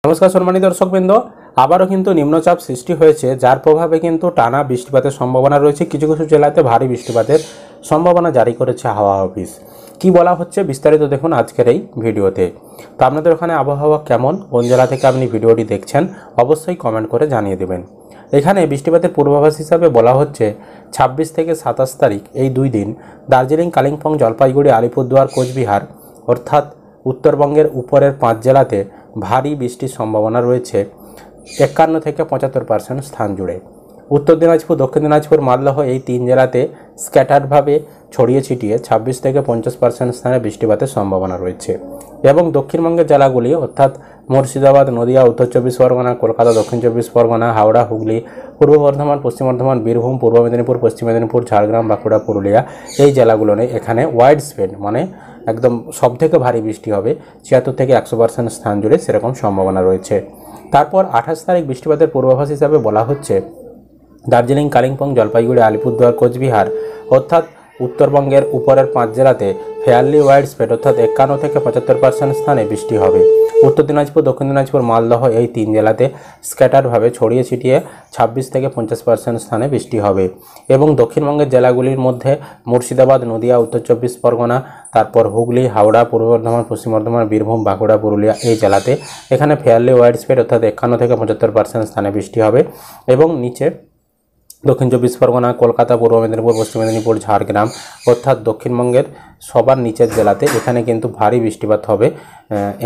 नमस्कार सम्मानित दर्शकबृंद आबारो किन्तु निम्नचाप सृष्टि हয়েছে जार प्रभावे किन्तु टाना बृष्टिपातेर सम्भावना रयेছে किछु किछु जेलाते भारी बृष्टिपातेर सम्भावना जारी करेছে हावा अफिस কি বলা হচ্ছে বিস্তারিত দেখুন আজকের এই ভিডিওতে। তো আপনাদের ওখানে আবহাওয়া কেমন, কোন জেলা থেকে আপনি ভিডিওটি দেখছেন অবশ্যই কমেন্ট করে জানিয়ে দেবেন। এখানে বৃষ্টিপাতের পূর্বাভাস হিসাবে বলা হচ্ছে 26 থেকে 27 তারিখ এই দুই দিন দার্জিলিং, কালিম্পং, জলপাইগুড়ি, আলিপুরদুয়ার, কোচবিহার অর্থাৎ উত্তরবঙ্গের উপরের 5 জেলাতে ভারী বৃষ্টির সম্ভাবনা রয়েছে 51 থেকে 75% স্থান জুড়ে। उत्तर दिनाजपुर, दक्षिण दिनाजपुर, मालदह এই 3 জেলাতে স্ক্যাটারভাবে ছড়িয়ে ছিটিয়ে 26 থেকে 50% স্থানে বৃষ্টিপাতের সম্ভাবনা রয়েছে এবং দক্ষিণবঙ্গের জেলাগুলি অর্থাৎ মুর্শিদাবাদ, নদিয়া, উত্তর 24 পরগনা, কলকাতা, দক্ষিণ 24 পরগনা, হাওড়া, হুগলি, পূর্ব বর্ধমান, পশ্চিম বর্ধমান, বীরভূম, পূর্ব মেদিনীপুর, পশ্চিম মেদিনীপুর, ঝাড়গ্রাম, বাঁকুড়া, পুরুলিয়া এই জেলাগুলো নিয়ে এখানে ওয়াইড স্প্রেড মানে একদম সবথেকে ভারী বৃষ্টি হবে 76 থেকে 100% স্থান জুড়ে সেরকম সম্ভাবনা রয়েছে। তারপর 28 তারিখ বৃষ্টিপাতের পূর্বাভাস হিসাবে বলা হচ্ছে দার্জিলিং, কালিম্পং, জলপাইগুড়ি, আলিপুরদুয়ার, কোচবিহার অর্থাৎ উত্তরবঙ্গের উপরের 5 জেলাতে ফেয়ারলি ওয়াইড স্প্রেড অর্থাৎ 51 থেকে 75% স্থানে বৃষ্টি হবে। উত্তর দিনাজপুর, দক্ষিণ দিনাজপুর, মালদহ এই 3 জেলাতে স্ক্যাটারভাবে ছড়িয়ে ছিটিয়ে 26 থেকে 50% স্থানে বৃষ্টি হবে এবং দক্ষিণবঙ্গের জেলাগুলির মধ্যে মুর্শিদাবাদ, নদিয়া, উত্তর 24 পরগনা, তারপর হুগলি, হাওড়া, পূর্ব বর্ধমান, পশ্চিম বর্ধমান, বীরভূম, বাঁকুড়া, পুরুলিয়া এই জেলাতে এখানে ফেয়ারলি ওয়াইড স্প্রেড অর্থাৎ 51 থেকে 75% স্থানে বৃষ্টি হবে এবং নিচে দক্ষিণ 24 পরগনা, কলকাতা, পূর্ব মেদিনীপুর, পশ্চিম মেদিনীপুর, ঝাড়গ্রাম অর্থাৎ দক্ষিণবঙ্গের সবার নিচের জেলাতে এখানে কিন্তু ভারী বৃষ্টিপাত হবে।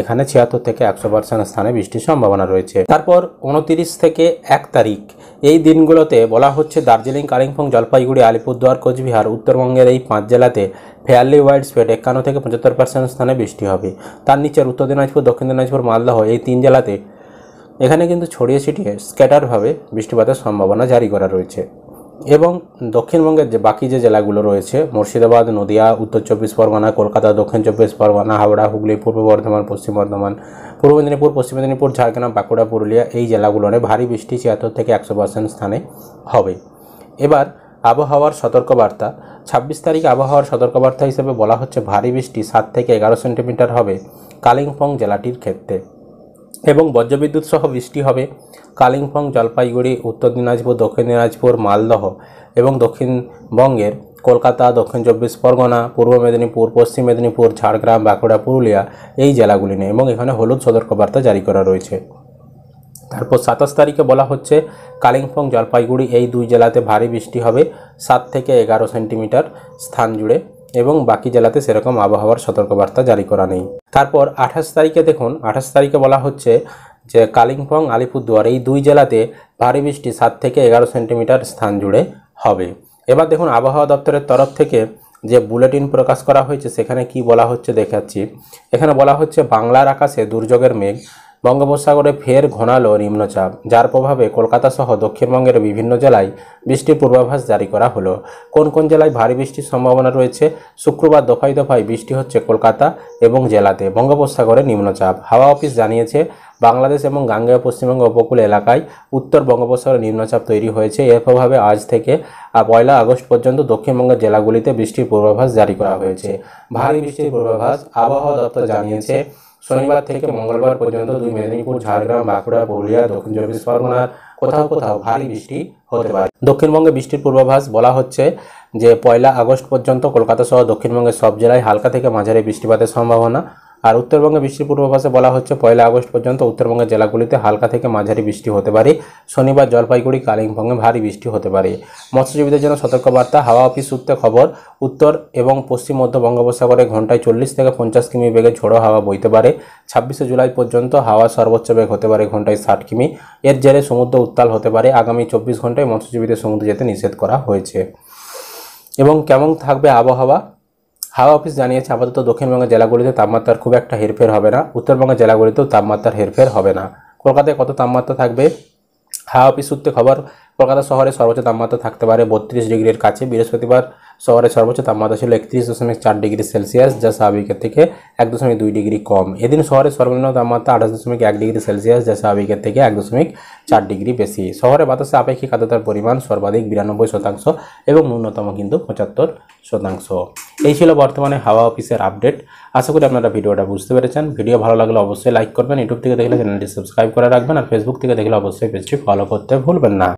এখানে 76 থেকে 100% স্থানে বৃষ্টির সম্ভাবনা রয়েছে। তারপর 29 থেকে 1 তারিখ এই দিনগুলোতে বলা হচ্ছে দার্জিলিং, কালিম্পং, জলপাইগুড়ি, আলিপুরদুয়ার, কোচবিহার উত্তরবঙ্গের এই 5 জেলাতে ফেয়ারলি ওয়াইড স্প্রেড 51 থেকে 75% স্থানে বৃষ্টি হবে। তার নিচের উত্তর দিনাজপুর, দক্ষিণ দিনাজপুর, মালদহ এই 3 জেলাতে এখানে কিন্তু ছড়িয়ে ছিটিয়ে স্ক্যাটারভাবে বৃষ্টিপাতের সম্ভাবনা জারি করা রয়েছে এবং দক্ষিণবঙ্গের যে বাকি যে জেলাগুলো রয়েছে মুর্শিদাবাদ, নদিয়া, উত্তর 24 পরগনা, কলকাতা, দক্ষিণ 24 পরগনা, হাওড়া, হুগলি, পূর্ব বর্ধমান, পশ্চিম বর্ধমান, পূর্ব মেদিনীপুর, পশ্চিম মেদিনীপুর, ঝাড়গ্রাম, বাঁকুড়া, পুরুলিয়া এই জেলাগুলোতে ভারী বৃষ্টি 76 থেকে 100% স্থানে হবে। এবার আবহাওয়ার সতর্কবার্তা 26 তারিখ আবহাওয়ার সতর্কবার্তা হিসেবে বলা হচ্ছে ভারী বৃষ্টি 7 থেকে 11 সেন্টিমিটার হবে কালিম্পং জেলাটির ক্ষেত্রে এবং বজ্রবিদ্যুৎ সহ বৃষ্টি হবে কালিম্পং, জলপাইগুড়ি, উত্তর দিনাজপুর, দক্ষিণ দিনাজপুর, মালদহ এবং দক্ষিণবঙ্গের কলকাতা, দক্ষিণ 24 পরগনা, পূর্ব মেদিনীপুর, পশ্চিম মেদিনীপুর, ঝাড়গ্রাম, বাঁকুড়া, পুরুলিয়া এই জেলাগুলি নিয়ে এবং এখানে হলুদ সতর্কবার্তা জারি করা রয়েছে। তারপর 27 তারিখে বলা হচ্ছে কালিম্পং, জলপাইগুড়ি এই 2 জেলাতে ভারী বৃষ্টি হবে 7 থেকে 11 সেন্টিমিটার স্থান জুড়ে এবং বাকি জেলাতে সেরকম আবহাওয়ার সতর্কবার্তা জারি করা নেই। তারপর 28 তারিখে দেখুন 28 তারিখে বলা হচ্ছে যে কালিম্পং, আলিপুরদুয়ার এই 2 জেলাতে ভারী বৃষ্টি 7 থেকে 11 সেন্টিমিটার স্থান জুড়ে হবে। এবার দেখুন আবহাওয়া দপ্তরের তরফ থেকে যে বুলেটিন প্রকাশ করা হয়েছে সেখানে কি বলা হচ্ছে দেখাচ্ছি। এখানে বলা হচ্ছে বাংলার আকাশে দুর্যোগের মেঘ, বঙ্গোপসাগরে ফের ঘনালো নিম্নচাপ যার প্রভাবে কলকাতা সহ দক্ষিণবঙ্গের বিভিন্ন জেলায় বৃষ্টির পূর্বাভাস জারি করা হলো। কোন কোন জেলায় ভারী বৃষ্টির সম্ভাবনা রয়েছে? শুক্রবার দফায় দফায় বৃষ্টি হচ্ছে কলকাতা এবং জেলাতে বঙ্গোপসাগরে নিম্নচাপ। হাওয়া অফিস জানিয়েছে বাংলাদেশ এবং গাঙ্গেয় পশ্চিমবঙ্গ উপকূল এলাকায় উত্তর বঙ্গোপসাগরে নিম্নচাপ তৈরি হয়েছে। এর প্রভাবে আজ থেকে 1 আগস্ট পর্যন্ত দক্ষিণবঙ্গের জেলাগুলিতে বৃষ্টির পূর্বাভাস জারি করা হয়েছে। ভারী বৃষ্টির পূর্বাভাস আবহাওয়া দপ্তর জানিয়েছে শনিবার থেকে মঙ্গলবার পর্যন্ত 2 মেদিনীপুর, ঝাড়গ্রাম, বাঁকুড়া, পুরুলিয়া, দক্ষিণ 24 পরগনার কোথাও কোথাও ভারী বৃষ্টি হতে পারে। দক্ষিণবঙ্গে বৃষ্টির পূর্বাভাস বলা হচ্ছে যে 1 আগস্ট পর্যন্ত কলকাতা সহ দক্ষিণবঙ্গের সব জেলায় হালকা থেকে মাঝারি বৃষ্টিপাতের সম্ভাবনা। আর উত্তরবঙ্গে বৃষ্টির পূর্বাভাসে বলা হচ্ছে 1 আগস্ট পর্যন্ত উত্তরবঙ্গের জেলাগুলিতে হালকা থেকে মাঝারি বৃষ্টি হতে পারে। শনিবার জলপাইগুড়ি, কালিম্পংয়ে ভারী বৃষ্টি হতে পারে। মৎস্যজীবীদের জন্য সতর্কবার্তা হাওয়া অফিস সূত্রে খবর উত্তর এবং পশ্চিম মধ্য বঙ্গোপসাগরে ঘন্টায় 40 থেকে 50 কিমি বেগে ঝোড়ো হাওয়া বইতে পারে। 26 জুলাই পর্যন্ত হাওয়ার সর্বোচ্চ বেগ হতে পারে ঘন্টায় 60 কিমি। এর জেরে সমুদ্র উত্তাল হতে পারে। আগামী 24 ঘন্টায় মৎস্যজীবীদের সমুদ্রে যেতে নিষেধ করা হয়েছে। এবং কেমন থাকবে আবহাওয়া? হাওয়া অফিস জানিয়েছে আপাতত দক্ষিণবঙ্গের জেলাগুলিতে তাপমাত্রার খুব একটা হেরফের হবে না। উত্তরবঙ্গের জেলাগুলিতেও তাপমাত্রার হেরফের হবে না। কলকাতায় কত তাপমাত্রা থাকবে? হাওয়া অফিস সূত্রে খবর কলকাতা শহরে সর্বোচ্চ তাপমাত্রা থাকতে পারে 32 ডিগ্রির কাছে। বৃহস্পতিবার শহরে সর্বোচ্চ তাপমাত্রা ছিল 31.4 ডিগ্রি সেলসিয়াস, যা স্বাভাবিকের থেকে 1.2 ডিগ্রি কম। এদিন শহরের সর্বনিম্ন তাপমাত্রা 28.1 ডিগ্রি সেলসিয়াস, যা স্বাভাবিকের থেকে 1.4 ডিগ্রি বেশি। শহরে বাতাসে আপেক্ষিক আর্দ্রতার পরিমাণ সর্বাধিক 92% এবং ন্যূনতম কিন্তু 75%। এই ছিল বর্তমানে হাওয়া অফিসের আপডেট। আশা করি আপনারা ভিডিওটা বুঝতে পেরেছেন। ভিডিও ভালো লাগলে অবশ্যই লাইক করবেন, ইউটিউব থেকে দেখলে চ্যানেলটি সাবস্ক্রাইব করে রাখবেন, আর ফেসবুক থেকে দেখলে অবশ্যই পেজটি ফলো করতে ভুলবেন না।